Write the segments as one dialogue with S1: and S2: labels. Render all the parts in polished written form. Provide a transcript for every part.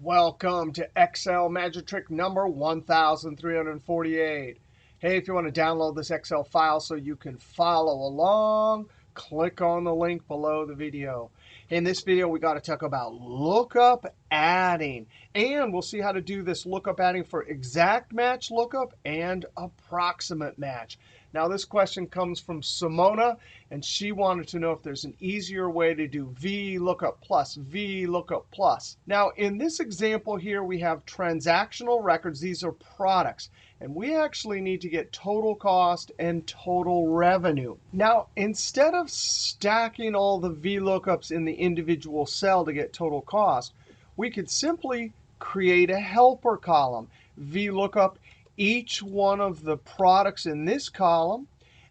S1: Welcome to Excel Magic Trick number 1348. Hey, if you want to download this Excel file so you can follow along, click on the link below the video. In this video, we got to talk about lookup adding. And we'll see how to do this lookup adding for exact match lookup and approximate match. Now, this question comes from Simona, and she wanted to know if there's an easier way to do VLOOKUP plus, VLOOKUP plus. Now, in this example here, we have transactional records. These are products. And we actually need to get total cost and total revenue. Now, instead of stacking all the VLOOKUPs in the individual cell to get total cost, we could simply create a helper column. VLOOKUP each one of the products in this column,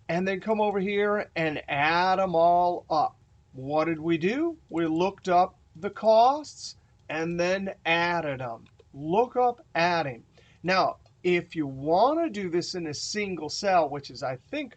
S1: and then come over here and add them all up. What did we do? We looked up the costs and then added them. Lookup adding. Now, if you want to do this in a single cell, which is, I think,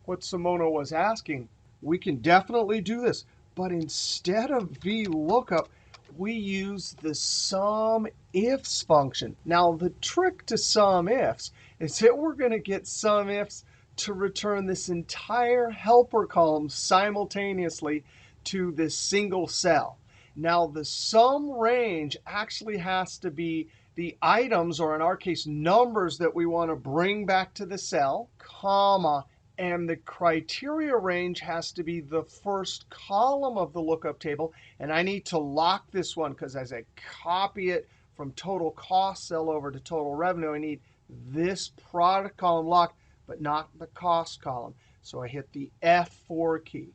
S1: what Simona was asking, we can definitely do this. But instead of VLOOKUP, we use the SUMIFS function. Now, the trick to SUMIFS is that we're going to get SUMIFS to return this entire helper column simultaneously to this single cell. Now, the sum range actually has to be the items, or in our case, numbers that we want to bring back to the cell, comma, and the criteria range has to be the first column of the lookup table. And I need to lock this one because as I copy it from total cost cell over to total revenue, I need this product column locked, but not the cost column. So I hit the F4 key,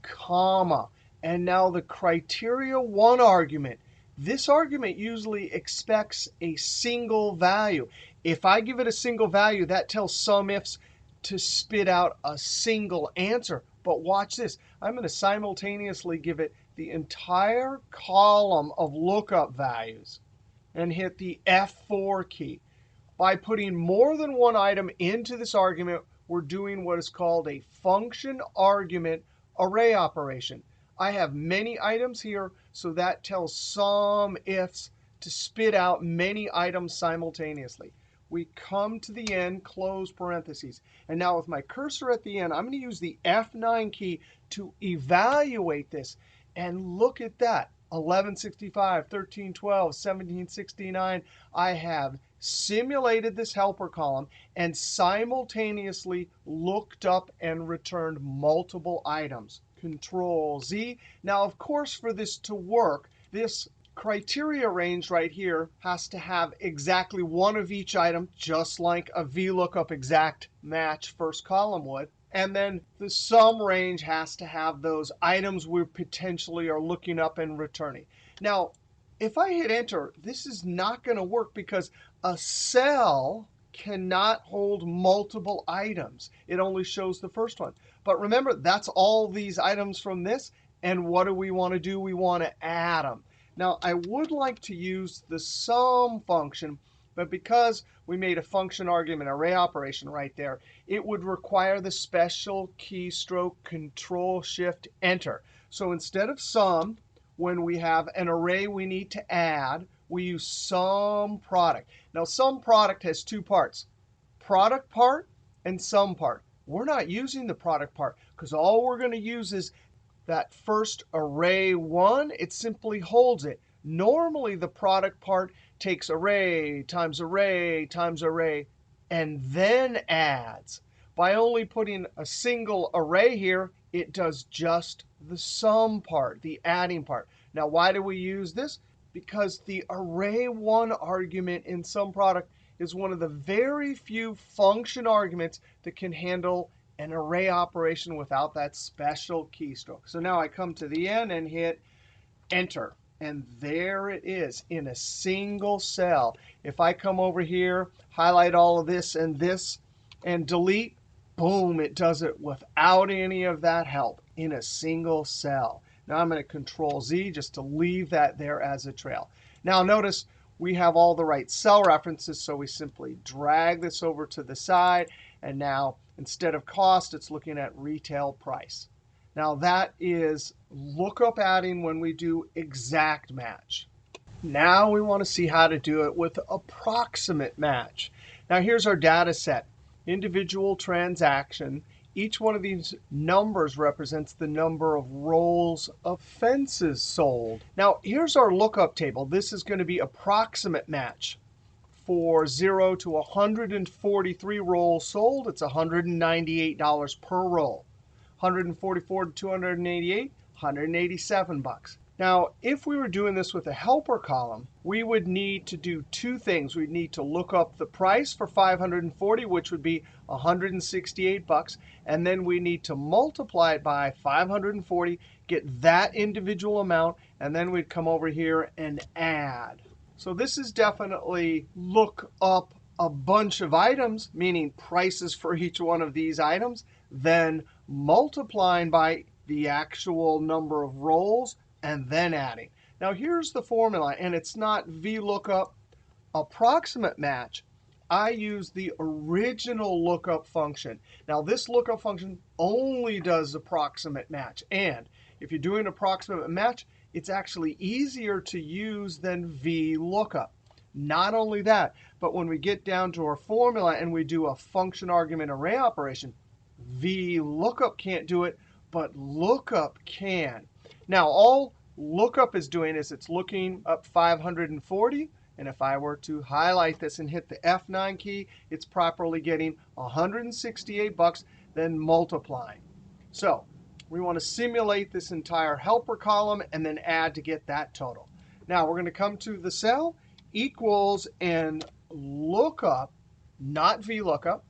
S1: comma. And now the criteria one argument. This argument usually expects a single value. If I give it a single value, that tells SUMIFS to spit out a single answer. But watch this. I'm going to simultaneously give it the entire column of lookup values and hit the F4 key. By putting more than one item into this argument, we're doing what is called a function argument array operation. I have many items here, so that tells SUMIFS to spit out many items simultaneously. We come to the end, close parentheses. And now with my cursor at the end, I'm going to use the F9 key to evaluate this. And look at that, 1165, 1312, 1769. I have simulated this helper column and simultaneously looked up and returned multiple items. Control Z. Now, of course, for this to work, this criteria range right here has to have exactly one of each item, just like a VLOOKUP exact match first column would. And then the sum range has to have those items we potentially are looking up and returning. Now, if I hit Enter, this is not going to work because a cell cannot hold multiple items. It only shows the first one. But remember, that's all these items from this. And what do we want to do? We want to add them. Now, I would like to use the SUM function, but because we made a function argument array operation right there, it would require the special keystroke Control-Shift-Enter. So instead of SUM, when we have an array we need to add, we use SUMPRODUCT. Now, SUMPRODUCT has two parts, product part and sum part. We're not using the product part because all we're going to use is that first array 1, it simply holds it. Normally, the product part takes array times array times array and then adds. By only putting a single array here, it does just the sum part, the adding part. Now, why do we use this? Because the array1 argument in SUMPRODUCT is one of the very few function arguments that can handle an array operation without that special keystroke. So now I come to the end and hit Enter. And there it is in a single cell. If I come over here, highlight all of this, and delete, boom, it does it without any of that help in a single cell. Now I'm going to Control Z just to leave that there as a trail. Now notice we have all the right cell references, so we simply drag this over to the side. And now, instead of cost, it's looking at retail price. Now, that is lookup adding when we do exact match. Now we want to see how to do it with approximate match. Now here's our data set. Individual transaction. Each one of these numbers represents the number of rolls of fences sold. Now here's our lookup table. This is going to be approximate match. For 0 to 143 rolls sold, it's $198 per roll. 144 to 288, $187. Now, if we were doing this with a helper column, we would need to do two things. We'd need to look up the price for 540, which would be $168, and then we need to multiply it by 540, get that individual amount, and then we'd come over here and add. So this is definitely look up a bunch of items, meaning prices for each one of these items, then multiplying by the actual number of rolls, and then adding. Now here's the formula, and it's not VLOOKUP approximate match. I use the original lookup function. Now this lookup function only does approximate match. And if you're doing approximate match, it's actually easier to use than VLOOKUP. Not only that, but when we get down to our formula and we do a function argument array operation, VLOOKUP can't do it, but lookup can. Now, all lookup is doing is it's looking up 540. And if I were to highlight this and hit the F9 key, it's properly getting $168, then multiplying. So we want to simulate this entire helper column and then add to get that total. Now we're going to come to the cell, equals, and lookup, not VLOOKUP.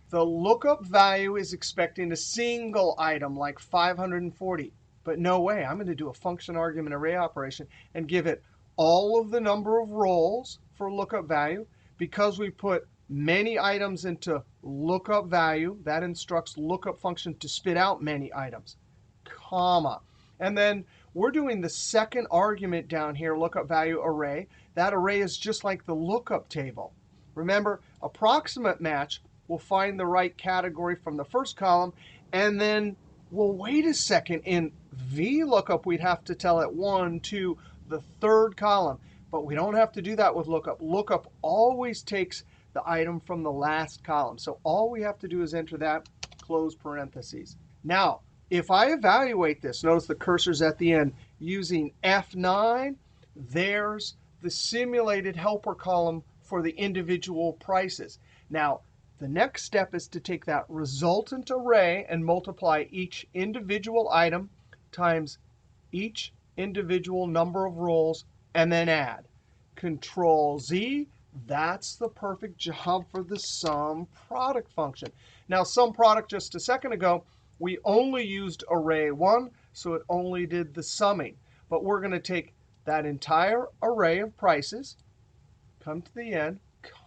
S1: The lookup value is expecting a single item like 540. But no way, I'm going to do a function argument array operation and give it all of the number of rolls for lookup value. Because we put many items into lookup value, that instructs lookup function to spit out many items, comma. And then we're doing the second argument down here, lookup value array. That array is just like the lookup table. Remember, approximate match will find the right category from the first column, and then well, wait a second. In VLOOKUP, we'd have to tell it 1, 2, the third column. But we don't have to do that with lookup. Lookup always takes the item from the last column. So all we have to do is enter that, close parentheses. Now, if I evaluate this, notice the cursor's at the end, using F9, there's the simulated helper column for the individual prices. Now, the next step is to take that resultant array and multiply each individual item times each individual number of rolls, and then add. Control Z, that's the perfect job for the sum product function. Now, sum product just a second ago, we only used array 1, so it only did the summing. But we're going to take that entire array of prices, come to the end,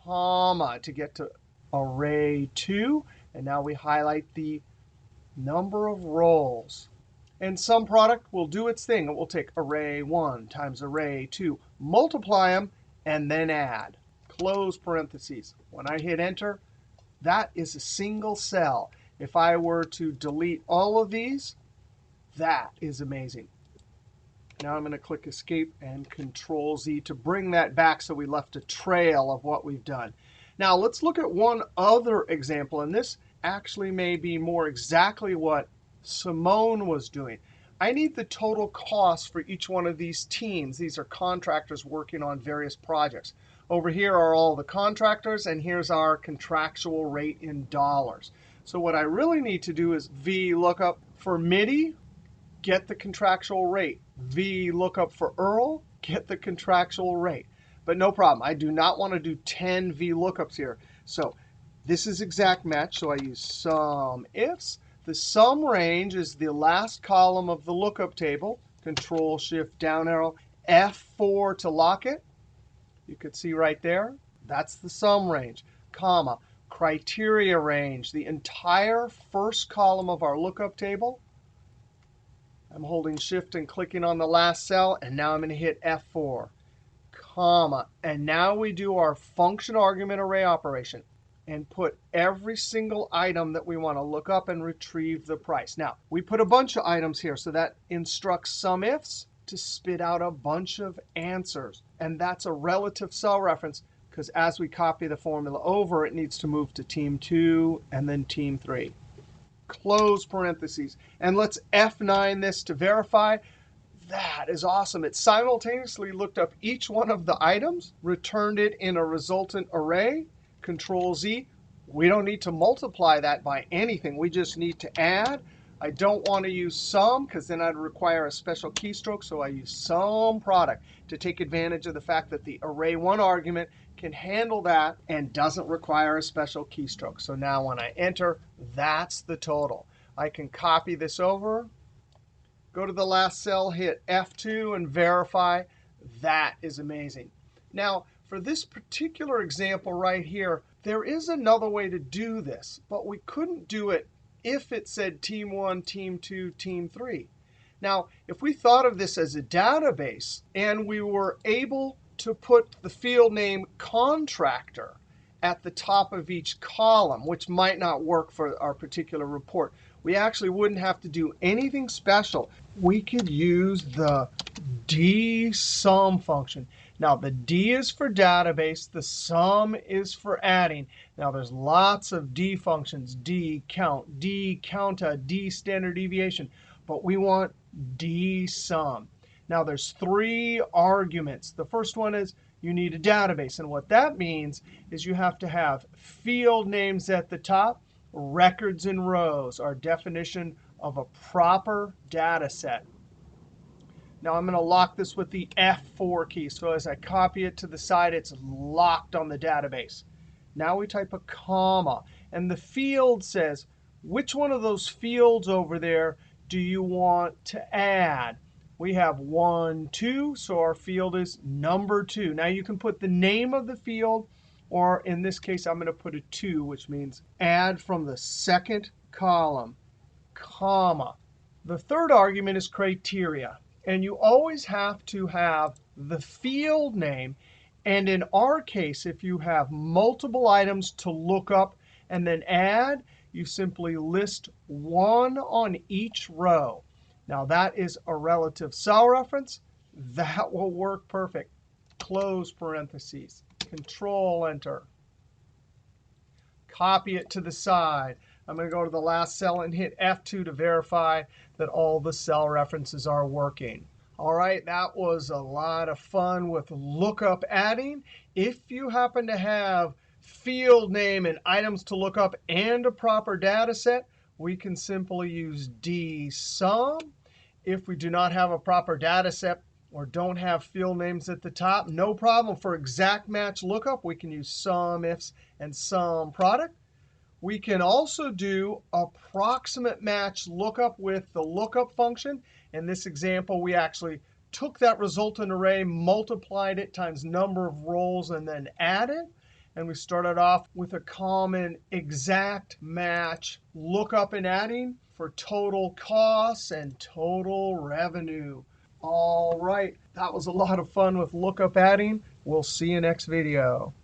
S1: comma, to get to array 2, and now we highlight the number of rolls. And sum product will do its thing. It will take array 1 times array 2, multiply them, and then add. Close parentheses. When I hit enter, that is a single cell. If I were to delete all of these, that is amazing. Now I'm going to click Escape and Control Z to bring that back so we left a trail of what we've done. Now let's look at one other example, and this actually may be more exactly what Simone was doing. I need the total cost for each one of these teams. These are contractors working on various projects. Over here are all the contractors, and here's our contractual rate in dollars. So what I really need to do is VLOOKUP for MIDI, get the contractual rate. VLOOKUP for Earl, get the contractual rate. But no problem. I do not want to do 10 VLOOKUPs here. So this is exact match, so I use SUMIFs. The sum range is the last column of the lookup table. Control-Shift down arrow, F4 to lock it. You could see right there. That's the sum range, comma. Criteria range, the entire first column of our lookup table. I'm holding Shift and clicking on the last cell, and now I'm going to hit F4, comma. And now we do our function argument array operation and put every single item that we want to look up and retrieve the price. Now, we put a bunch of items here, so that instructs SUMIFs to spit out a bunch of answers. And that's a relative cell reference because as we copy the formula over, it needs to move to team 2 and then team 3. Close parentheses. And let's F9 this to verify. That is awesome. It simultaneously looked up each one of the items, returned it in a resultant array, Control Z. We don't need to multiply that by anything. We just need to add. I don't want to use sum because then I'd require a special keystroke, so I use sum product to take advantage of the fact that the array1 argument can handle that and doesn't require a special keystroke. So now when I enter, that's the total. I can copy this over. Go to the last cell, hit F2, and verify. That is amazing. Now, for this particular example right here, there is another way to do this, but we couldn't do it if it said team 1, team 2, team 3. Now, if we thought of this as a database and we were able to put the field name contractor at the top of each column, which might not work for our particular report, we actually wouldn't have to do anything special. We could use the dsum function. Now, the D is for database. The sum is for adding. Now, there's lots of D functions, D count, D counta, D standard deviation. But we want dsum. Now, there's 3 arguments. The first one is you need a database. And what that means is you have to have field names at the top, records in rows, our definition of a proper data set. Now I'm going to lock this with the F4 key. So as I copy it to the side, it's locked on the database. Now we type a comma. And the field says, which one of those fields over there do you want to add? We have 1, 2, so our field is number 2. Now you can put the name of the field, or in this case, I'm going to put a 2, which means add from the second column, comma. The third argument is criteria. And you always have to have the field name. And in our case, if you have multiple items to look up and then add, you simply list 1 on each row. Now, that is a relative cell reference. That will work perfect. Close parentheses. Control-Enter. Copy it to the side. I'm going to go to the last cell and hit F2 to verify that all the cell references are working. All right, that was a lot of fun with lookup adding. If you happen to have field name and items to look up and a proper data set, we can simply use dsum. If we do not have a proper data set or don't have field names at the top, no problem. For exact match lookup, we can use SUMIFs and SUMPRODUCT. We can also do approximate match lookup with the lookup function. In this example, we actually took that resultant array, multiplied it times number of rows, and then added. And we started off with a common exact match lookup and adding for total costs and total revenue. All right, that was a lot of fun with lookup adding. We'll see you next video.